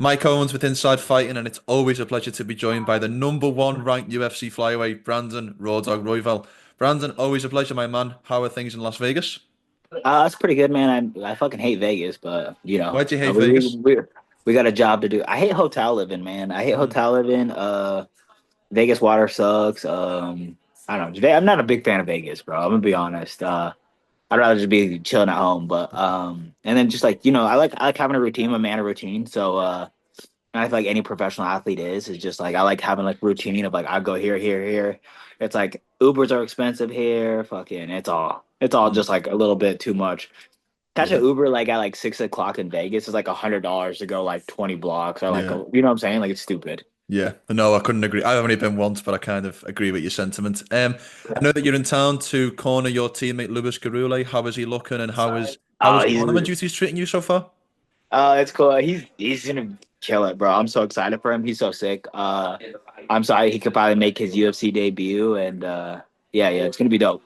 Mike Owens with Inside Fighting, and it's always a pleasure to be joined by the number one ranked UFC flyweight, Brandon Raw Dog Royval. Brandon, always a pleasure, my man. How are things in Las Vegas? That's pretty good, man. I fucking hate Vegas, but Why'd you hate we, we Vegas? we we got a job to do. I hate hotel living, man. I hate Mm. hotel living. Vegas water sucks. I don't know. I'm not a big fan of Vegas, bro. I'm gonna be honest. I'd rather just be chilling at home. But and then just like I like having a routine. I'm a man of routine. So and I feel like any professional athlete is just like I like having like routine of like I go here, here, here. It's like Ubers are expensive here. Fucking, it's all Mm. just like a little bit too much. Catch an Yeah, Uber like at like 6 o'clock in Vegas is like $100 to go like 20 blocks or like yeah, you know what I'm saying? Like it's stupid. yeah. No, I couldn't agree. I've only been once, but I kind of agree with your sentiment. I know that you're in town to corner your teammate Luis Gurule. How is he looking, and how is Oh, he's tournament duties treating you so far? it's cool. He's gonna kill it, bro. I'm so excited for him. He's so sick. I'm sorry he could probably make his UFC debut and yeah, it's gonna be dope.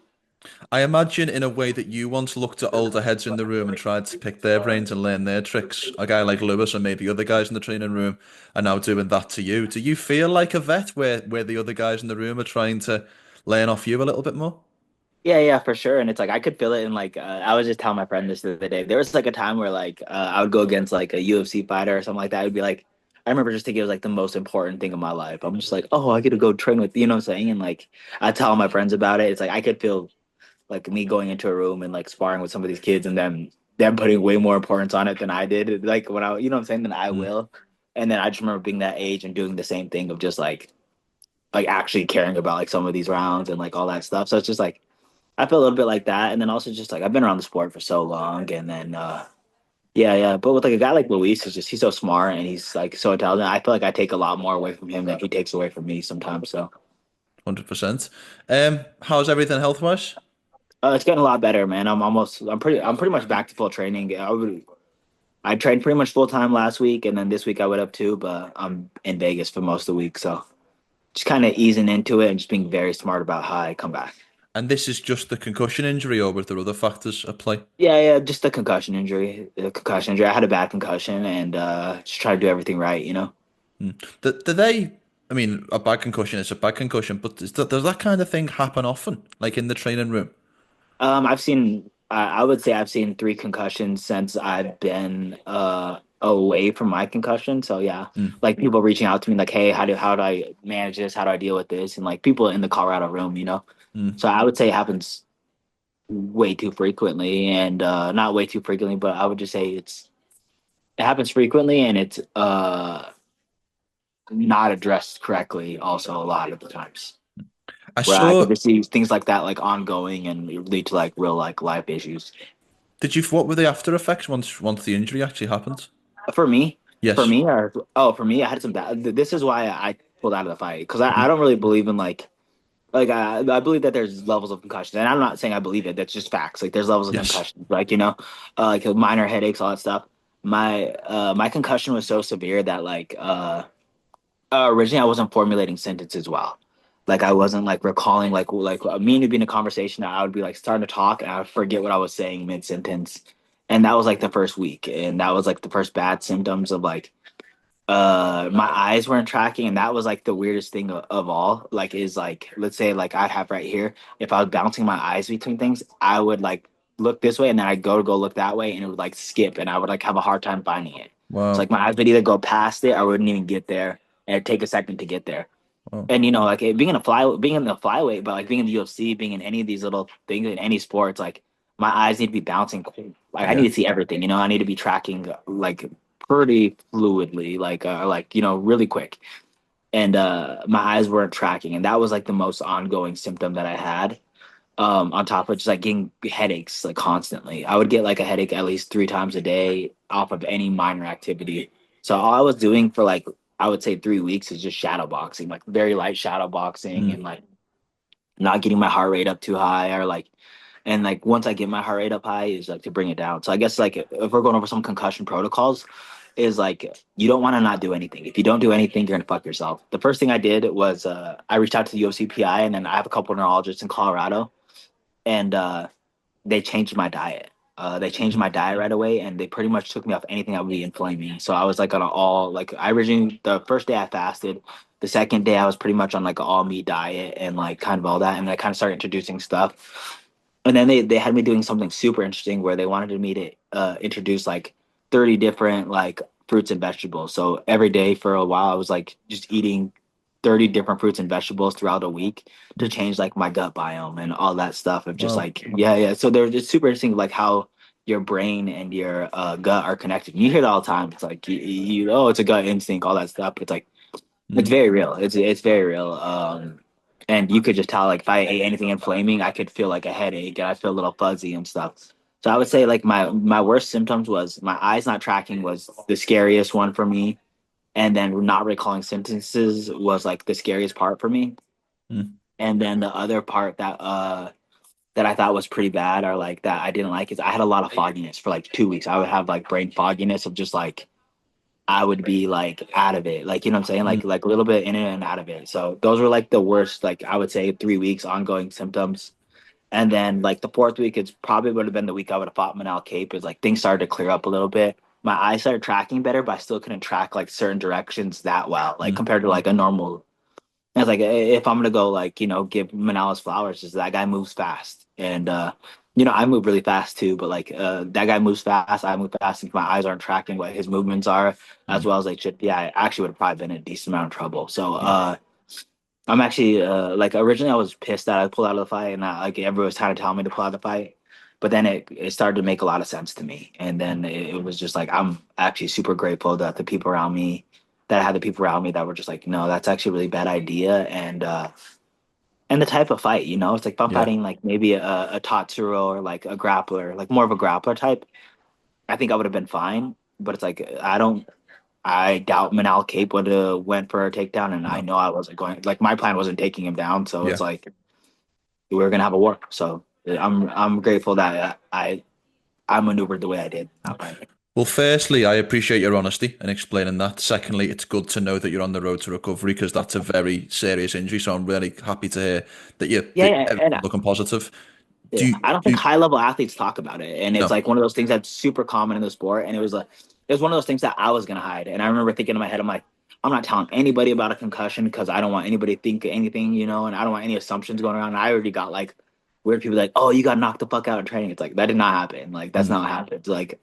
I imagine in a way that you once looked at older heads in the room and tried to pick their brains and learn their tricks. A guy like Lewis and maybe other guys in the training room are now doing that to you. Do you feel like a vet where the other guys in the room are trying to learn off you a little bit more? Yeah, for sure. And it's like I could feel it in like I was just telling my friend this the other day. There was like a time where like I would go against like a UFC fighter or something like that. I'd be like, I remember just thinking it was like the most important thing in my life. I'm just like, oh, I get to go train with you know what I'm saying? And like I tell all my friends about it. It's like I could feel like me going into a room and like sparring with some of these kids and then them putting way more importance on it than I did. Like when I you know what I'm saying, than I Mm. will. And then I just remember being that age and doing the same thing of just like actually caring about like some of these rounds and like all that stuff. So it's just like I feel a little bit like that, and then also just like I've been around the sport for so long, and then yeah. But with like a guy like Luis, is just he's so smart and he's like so intelligent. I feel like I take a lot more away from him than he takes away from me sometimes. So 100%. How's everything health-wise? it's getting a lot better, man. I'm pretty much back to full training. I trained pretty much full time last week, and then this week I went up too, but I'm in Vegas for most of the week, so just kind of easing into it and just being very smart about how I come back. And this is just the concussion injury, or were there other factors at play? Yeah, just the concussion injury. The concussion injury. I had a bad concussion and just try to do everything right, you know. Mm. Do they? I mean, a bad concussion is a bad concussion, but does that kind of thing happen often, like in the training room? I've seen. I would say I've seen three concussions since I've been away from my concussion. So yeah, Mm. like people reaching out to me like, "Hey, how do I manage this? How do I deal with this?" And like people in the Colorado room, you know. Mm. So I would say it happens way too frequently, and not way too frequently, but I would just say it happens frequently, and it's not addressed correctly. Also, a lot of the times. I Where I saw. could see things like that like ongoing and lead to like real like life issues. Did you? What were the after effects once the injury actually happened? For me, for Yes. me, or for me, I had some bad. This is why I pulled out of the fight because I Mm. don't really believe in like I believe that there's levels of concussion, and I'm not saying I believe it. That's just facts. Like there's levels of Yes. concussion, like like minor headaches, all that stuff. My concussion was so severe that originally I wasn't formulating sentences well. Like I wasn't like recalling like me and you being in a conversation. I would be like starting to talk and I would forget what I was saying mid sentence, and that was like the first week, and that was like the first bad symptoms of like my eyes weren't tracking, and that was like the weirdest thing of all. Like is like let's say like I'd have right here if I was bouncing my eyes between things, I would like look this way and then I'd go look that way, and it would like skip, and I would like have a hard time finding it. So like Wow. my eyes would either go past it or wouldn't even get there, and it'd take a second to get there. Wow. And like being in the flyweight, but like being in the UFC, being in any of these little things in any sports, like my eyes need to be bouncing. Like I need Yeah. to see everything. I need to be tracking like pretty fluidly, like really quick. And my eyes weren't tracking, and that was like the most ongoing symptom that I had. On top of just like getting headaches like constantly, I would get like a headache at least 3 times a day off of any minor activity. So all I was doing for like I would say 3 weeks is just shadow boxing, like very light shadow boxing, Mm. and like not getting my heart rate up too high, or like and like once I get my heart rate up high is like to bring it down. So I guess like if we're going over some concussion protocols, is like you don't want to not do anything. If you don't do anything, you're gonna fuck yourself. The first thing I did was I reached out to the UFC PI, and then I have a couple of neurologists in Colorado, and they changed my diet. They changed my diet right away, and they pretty much took me off anything that would be inflaming. So I was like on an all like I originally the first day I fasted, the second day I was pretty much on like an all meat diet and like kind of all that, and I kind of started introducing stuff. And then they had me doing something super interesting where they wanted me to introduce like 30 different like fruits and vegetables. So every day for a while I was like just eating 30 different fruits and vegetables throughout a week to change like my gut biome and all that stuff of just Wow. like yeah. So they're just super interesting like how your brain and your gut are connected. You hear it all the time. It's like oh, it's a gut instinct, all that stuff. But it's like it's Mm. very real. It's very real. And you could just tell like if I ate anything inflaming, I could feel like a headache and I feel a little fuzzy and stuff. So I would say like my worst symptoms was my eyes not tracking was the scariest one for me, and then not recalling sentences was like the scariest part for me. Mm. And then the other part that I thought was pretty bad or like that I didn't like is I had a lot of fogginess for like 2 weeks. I would have like brain fogginess of just like I would be like out of it. Like, you know what I'm saying? Mm. Like a little bit in it and out of it. So those were like the worst, like I would say 3 weeks ongoing symptoms. And then like the fourth week, it's probably would have been the week I would have fought Manel Kape is like things started to clear up a little bit. My eyes started tracking better, but I still couldn't track like certain directions that well, like Mm. compared to like a normal. I was like, if I'm gonna go like, give Manel his flowers, is that guy moves fast. And I move really fast too, but like that guy moves fast, I move fast, and my eyes aren't tracking what his movements are as Mm. well as they should be. I actually would have probably been in a decent amount of trouble. So Yeah. I'm actually like originally I was pissed that I pulled out of the fight and like everyone was trying to tell me to pull out of the fight. But then it started to make a lot of sense to me. And then it was just like I'm actually super grateful that the people around me that I had the people around me that were just like, no, that's actually a really bad idea. And the type of fight, it's like if I'm Yeah. fighting like maybe a Tatsuro or like a grappler, like more of a grappler type, I think I would have been fine. But it's like I doubt Manal Cape would have went for a takedown, and I No. know I wasn't going. Like my plan wasn't taking him down, so it's Yeah. like we were gonna have a war. So I'm grateful that I maneuvered the way I did. Not fighting. Well, firstly, I appreciate your honesty in explaining that. Secondly, it's good to know that you're on the road to recovery because that's a very serious injury. So I'm really happy to hear that you're Yeah, yeah, and looking positive. Do yeah, you, I don't do think you, high level athletes talk about it, and it's no. like one of those things that's super common in the sport. And it was one of those things that I was gonna hide. And I remember thinking in my head, I'm like, I'm not telling anybody about a concussion because I don't want anybody to think anything, and I don't want any assumptions going around. And I already got like weird people like, oh, you got knocked the fuck out in training. It's like that did not happen. Like that's Mm. not what happened. Like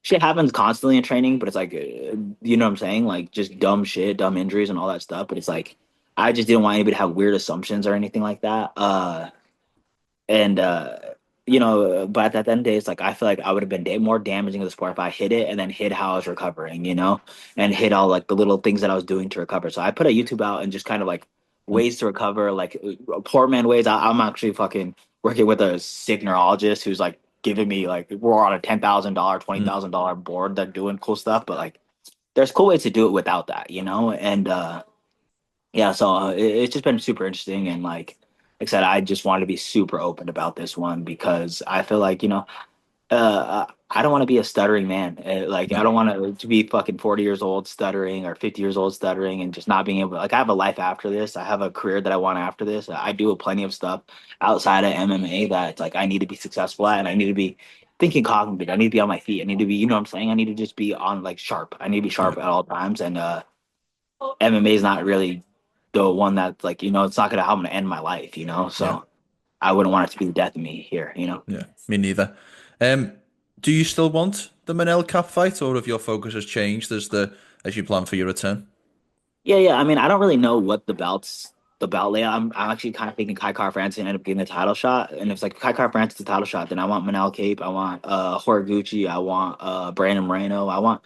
shit happens constantly in training, but it's like you know what I'm saying, like just dumb shit, dumb injuries, and all that stuff. But it's like I just didn't want anybody to have weird assumptions or anything like that. And but at the end of the day, it's like I feel like I would have been more damaging to the sport if I hit it and then hit how I was recovering, and hit all like the little things that I was doing to recover. So I put a YouTube out and just kind of like Mm. ways to recover, like poor man ways. I'm actually fucking working with a sick neurologist who's like giving me like we're on a $10,000, Mm. $20,000 board that doing cool stuff, but like there's cool ways to do it without that, and yeah, so it's just been super interesting. And like I said, I just wanted to be super open about this one because I feel like, I don't want to be a stuttering man. Like, I No. don't want to be fucking 40 years old stuttering or 50 years old stuttering and just not being able like, I have a life after this. I have a career that I want after this. I do plenty of stuff outside of MMA that it's like I need to be successful at and I need to be thinking cognitive. I need to be on my feet. I need to be, you know what I'm saying? I need to just be on like sharp. I need to be Yeah. sharp at all times. And, MMA is not really the one that's like, it's not gonna how I'm gonna end my life, Yeah. So I wouldn't want it to be the death of me here. Yeah. Me neither. Um, do you still want the Manel Cap fight, or have your focus has changed as you plan for your return? Yeah, yeah. I mean, I don't really know what the belt layout. I'm actually kind of thinking Kai Car France and end up getting the title shot. And if it's like Kai Car France is the title shot, then I want Manel Cape, I want Horiguchi, I want Brandon Moreno, I want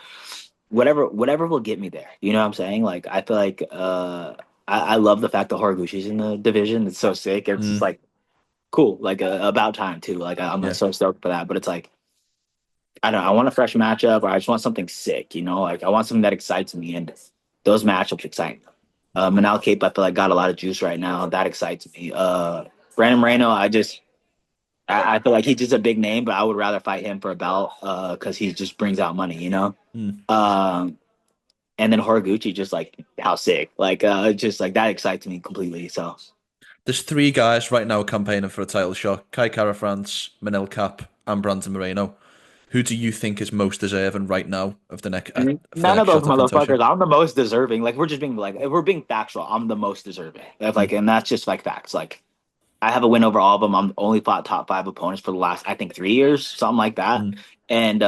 whatever will get me there. You know what I'm saying? Like I feel like I love the fact that Horiguchi's in the division. It's so sick. It's just Mm. like cool, like about time too. Like I'm Yeah. so stoked for that. But it's like I don't know. I want a fresh matchup, or I just want something sick. Like I want something that excites me, and those matchups excite me. Manal Cape, I feel like got a lot of juice right now. That excites me. Brandon Moreno, I feel like he's just a big name, but I would rather fight him for a belt because he just brings out money. Mm. Um, and then Horiguchi, just like how sick, like just like that excites me completely. So There's three guys right now campaigning for a title shot: Kai Kara France, Manel Cap, and Brandon Moreno. Who do you think is most deserving right now of the next for the None of next those shot at contention? motherfuckers. I'm the most deserving. Like we're just being like if we're being factual. I'm the most deserving. If, like, Mm, and that's just like facts. Like I have a win over all of them. I'm only fought top five opponents for the last I think 3 years, something like that. mm, And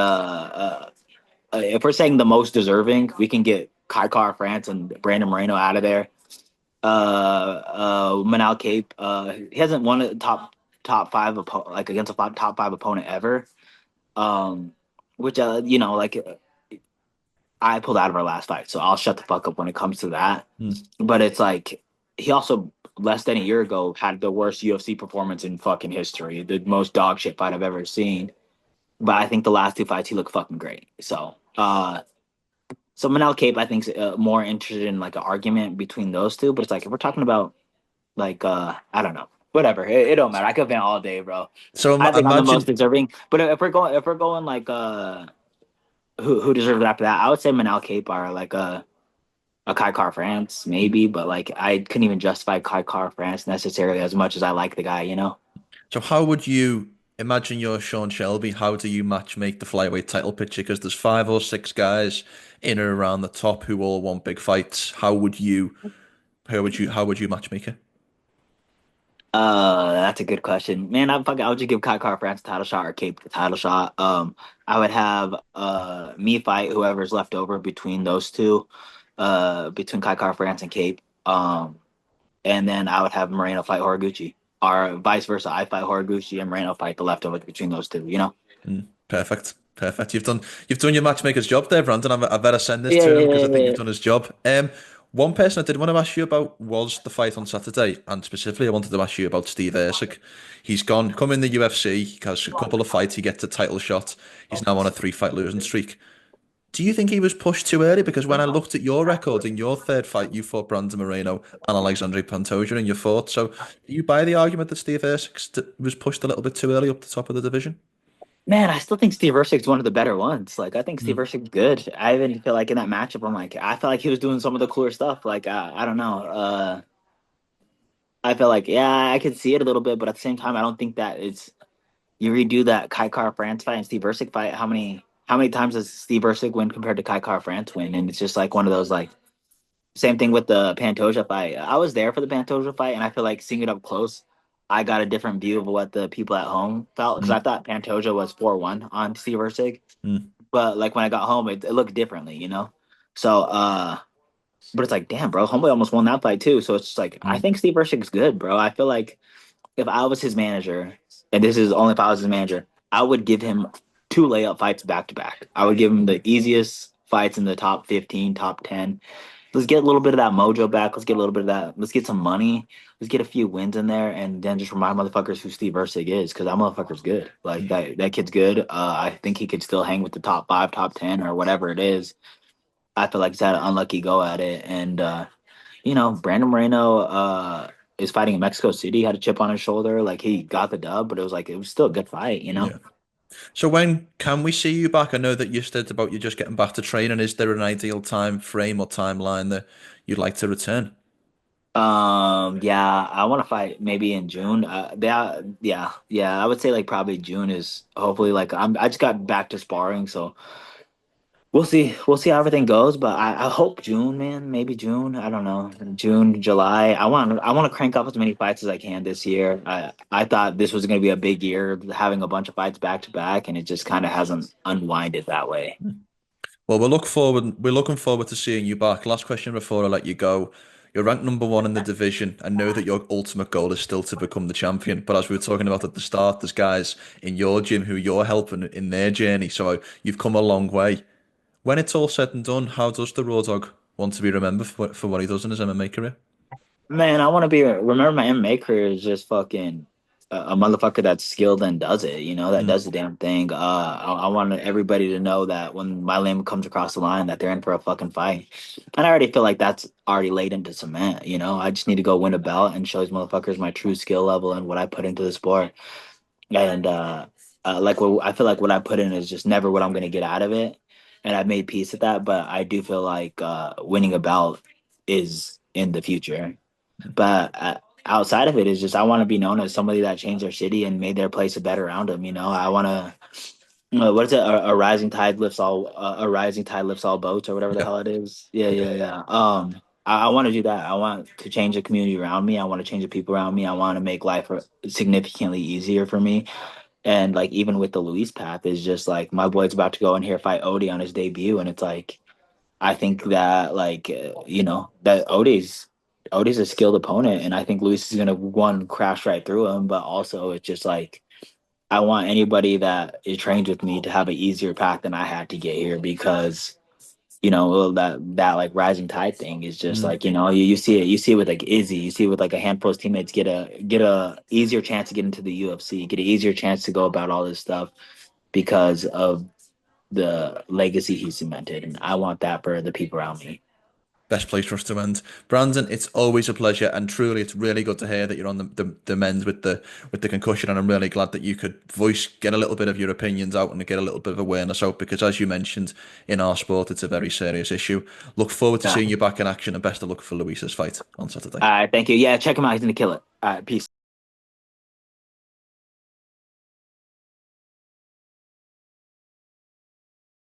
if we're saying the most deserving, we can get Kai Car France and Brandon Moreno out of there. Manel Kape. He hasn't won a top five like against a top five opponent ever. Um, which like I pulled out of our last fight, so I'll shut the fuck up when it comes to that. mm. But it's like he also less than a year ago had the worst UFC performance in fucking history, the most dog shit fight I've ever seen. But I think the last two fights he looked fucking great. So Manel Kape I think's more interested in like an argument between those two. But it's like if we're talking about like I don't know, whatever, it don't matter. I could vent all day, bro. So I think I'm the most imagine, deserving. But if we're going like who deserves it after that, I would say Manel Kape or like a Kai Car France, maybe, but like I couldn't even justify Kai Car France necessarily as much as I like the guy, you know? so how would you imagine you're Sean Shelby? How do you match make the flyweight title picture? Because there's five or six guys in and around the top who all want big fights. How would you match make it? That's a good question, man. I would just give Kai Car France the title shot or Cape the title shot. I would have me fight whoever's left over between those two, between Kai Car France and Cape. And then I would have Moreno fight Horiguchi, or vice versa. I fight Horiguchi and Moreno fight the leftovers between those two. You know? Perfect. Perfect. You've done your matchmaker's job there, Brandon. I better send this Yeah, to him yeah, because I think you've yeah, done his job. One person I did want to ask you about was the fight on Saturday, and specifically I wanted to ask you about Steve Erceg. He's come in the UFC, he has a couple of fights, he gets a title shot. He's now on a three-fight losing streak. Do you think he was pushed too early? Because when I looked at your record in your third fight, you fought Brandon Moreno and Alexandre Pantoja in your fourth. So do you buy the argument that Steve Erceg was pushed a little bit too early up the top of the division? Man, I still think Steve Erceg's one of the better ones. Like, I think Steve Mm, Erceg's good. I even feel like in that matchup, I felt like he was doing some of the cooler stuff. Like, I don't know. I feel like, yeah, I could see it a little bit, but at the same time, I don't think that it's you redo that Kai Car France fight and Steve Erceg fight. How many times does Steve Erceg win compared to Kai Car France win? And it's just like one of those like same thing with the Pantoja fight. I was there for the Pantoja fight, and I feel like seeing it up close, I got a different view of what the people at home felt because I mm, thought Pantoja was 4-1 on Steve Erceg, mm, but like when I got home, it looked differently, you know. So, but it's like, damn, bro, Homeboy almost won that fight too. So it's just like I mm, think Steve Erceg's good, bro. I feel like if I was his manager, and this is only if I was his manager, I would give him two layup fights back to back. I would give him the easiest fights in the top 15, top 10. Let's get a little bit of that mojo back. Let's get a little bit of that. Let's get some money. Let's get a few wins in there, and then just remind motherfuckers who Steve Erceg is, because that motherfucker's good. Like mm. that kid's good. I think he could still hang with the top five, top 10, or whatever it is. I feel like he's had an unlucky go at it, and Brandon Moreno is fighting in Mexico City. Had a chip on his shoulder. Like he got the dub, but it was still a good fight. You know. Yeah. So when can we see you back? I know that you said about you just getting back to training. Is there an ideal time frame or timeline that you'd like to return? Yeah, I want to fight maybe in June. Yeah. I would say like probably June is hopefully like I just got back to sparring, so we'll see how everything goes. But I hope June, man, maybe June. I don't know, June, July. I want to crank up as many fights as I can this year. I thought this was going to be a big year, having a bunch of fights back to back, and it just kind of hasn't unwinded that way. Well, we're looking forward to seeing you back. Last question before I let you go. You're ranked number one in the division. I know that your ultimate goal is still to become the champion, but as we were talking about at the start, there's guys in your gym who you're helping in their journey. So you've come a long way. When it's all said and done, how does the Raw Dog want to be remembered for what he does in his MMA career? Man, I want to be remember my MMA career is just fucking a motherfucker that's skilled and does it, that Mm, does the damn thing. I want everybody to know that when my name comes across the line, that they're in for a fucking fight. And I already feel like that's already laid into cement, I just need to go win a belt and show these motherfuckers my true skill level and what I put into the sport. And like I feel like what I put in is just never what I'm gonna get out of it. And I've made peace with that, but I do feel like winning a belt is in the future. But outside of it is just I want to be known as somebody that changed their city and made their place a better around them. You know, I want to. What is it? A rising tide lifts all. A rising tide lifts all boats, or whatever the Yeah. hell it is. Yeah, yeah, yeah. I want to do that. I want to change the community around me. I want to change the people around me. I want to make life significantly easier for me. And like even with the Luis path, is just like my boy's about to go in here fight Odie on his debut, and it's like I think that like that Odie's a skilled opponent, and I think Luis is gonna one crash right through him, but also it's just like I want anybody that is trained with me to have an easier path than I had to get here because that like rising tide thing is just Mm. like you see it with like Izzy, you see it with like a handful of teammates get a easier chance to get into the UFC, get an easier chance to go about all this stuff because of the legacy he cemented, and I want that for the people around me. Best place for us to end. Brandon, it's always a pleasure, and truly, it's really good to hear that you're on the mend with the concussion, and I'm really glad that you could get a little bit of your opinions out and get a little bit of awareness out, because as you mentioned, in our sport, it's a very serious issue. Look forward to Yeah. seeing you back in action, and best of luck for Luis's fight on Saturday. All right, thank you. Yeah, check him out. He's gonna kill it. All right, peace.